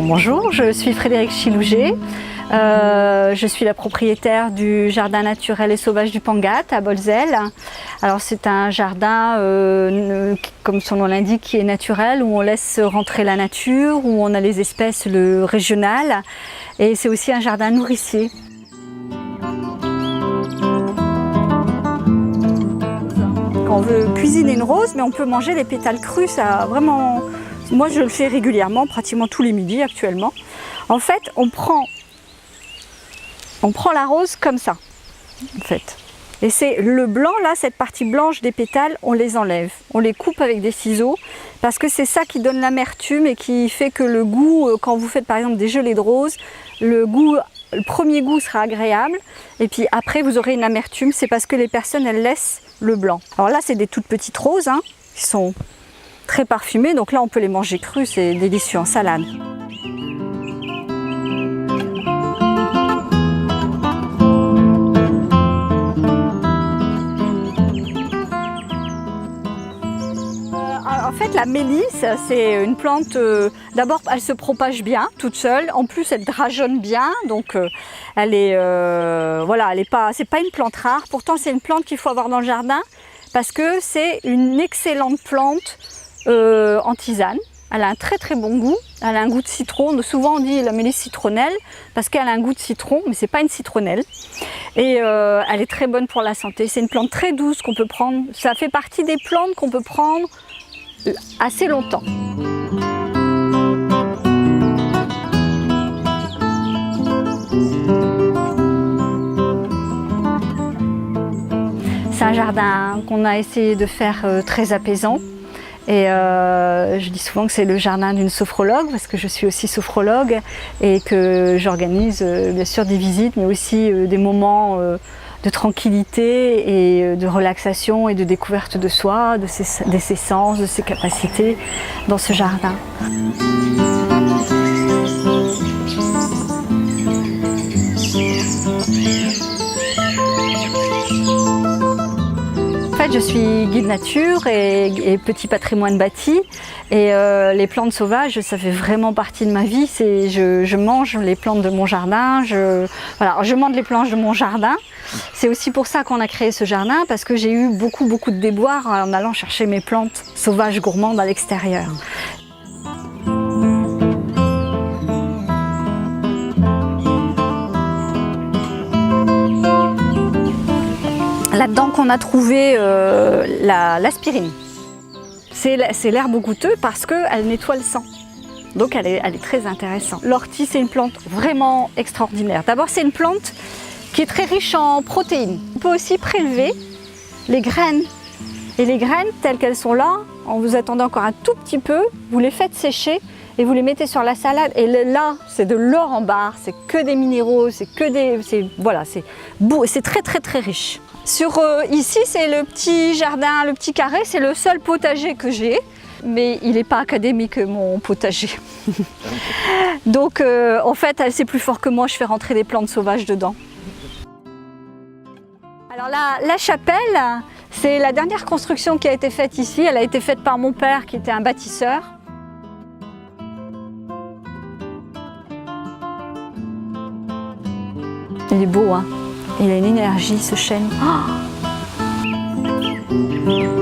Bonjour, je suis Frédérique Chilouget. Je suis la propriétaire du jardin naturel et sauvage du Pangat à Bolzel. Alors c'est un jardin, comme son nom l'indique, qui est naturel, où on laisse rentrer la nature, où on a les espèces régionales, et c'est aussi un jardin nourricier. On veut cuisiner une rose, mais on peut manger les pétales crus, ça vraiment... Moi je le fais régulièrement, pratiquement tous les midis actuellement. En fait, on prend la rose comme ça, en fait. Et c'est le blanc, là, cette partie blanche des pétales, on les enlève. On les coupe avec des ciseaux, parce que c'est ça qui donne l'amertume et qui fait que le goût, quand vous faites par exemple des gelées de rose, le premier goût sera agréable, et puis après vous aurez une amertume, c'est parce que les personnes, elles laissent le blanc. Alors là, c'est des toutes petites roses, hein, qui sont très parfumées, donc là on peut les manger crus, c'est délicieux en salade. En fait, la mélisse, c'est une plante, d'abord elle se propage bien toute seule, en plus elle drageonne bien, donc elle est, voilà, c'est pas une plante rare, pourtant c'est une plante qu'il faut avoir dans le jardin parce que c'est une excellente plante en tisane. Elle a un très très bon goût, elle a un goût de citron, souvent on dit la mélisse citronnelle parce qu'elle a un goût de citron, mais c'est pas une citronnelle. Et elle est très bonne pour la santé, c'est une plante très douce qu'on peut prendre, ça fait partie des plantes qu'on peut prendre assez longtemps. C'est un jardin qu'on a essayé de faire très apaisant. Et je dis souvent que c'est le jardin d'une sophrologue parce que je suis aussi sophrologue et que j'organise bien sûr des visites mais aussi des moments de tranquillité et de relaxation et de découverte de soi, de ses sens, de ses capacités dans ce jardin. En fait, je suis guide nature et petit patrimoine bâti et les plantes sauvages, ça fait vraiment partie de ma vie. Je mange les plantes de mon jardin, voilà, je mange les plantes de mon jardin. C'est aussi pour ça qu'on a créé ce jardin, parce que j'ai eu beaucoup de déboires en allant chercher mes plantes sauvages gourmandes à l'extérieur. Là-dedans qu'on a trouvé l'aspirine. C'est l'herbe goûteux parce qu'elle nettoie le sang. Donc elle est très intéressante. L'ortie, c'est une plante vraiment extraordinaire. D'abord, c'est une plante qui est très riche en protéines. On peut aussi prélever les graines. Et les graines, telles qu'elles sont là, en vous attendant encore un tout petit peu, vous les faites sécher et vous les mettez sur la salade. Et là, c'est de l'or en barre, c'est que des minéraux, c'est très riche. Ici, c'est le petit jardin, le petit carré, c'est le seul potager que j'ai. Mais il n'est pas académique, mon potager. Donc, en fait, c'est plus fort que moi, je fais rentrer des plantes sauvages dedans. Alors la chapelle, c'est la dernière construction qui a été faite ici. Elle a été faite par mon père qui était un bâtisseur. Il est beau, hein? Il a une énergie, ce chêne. Oh!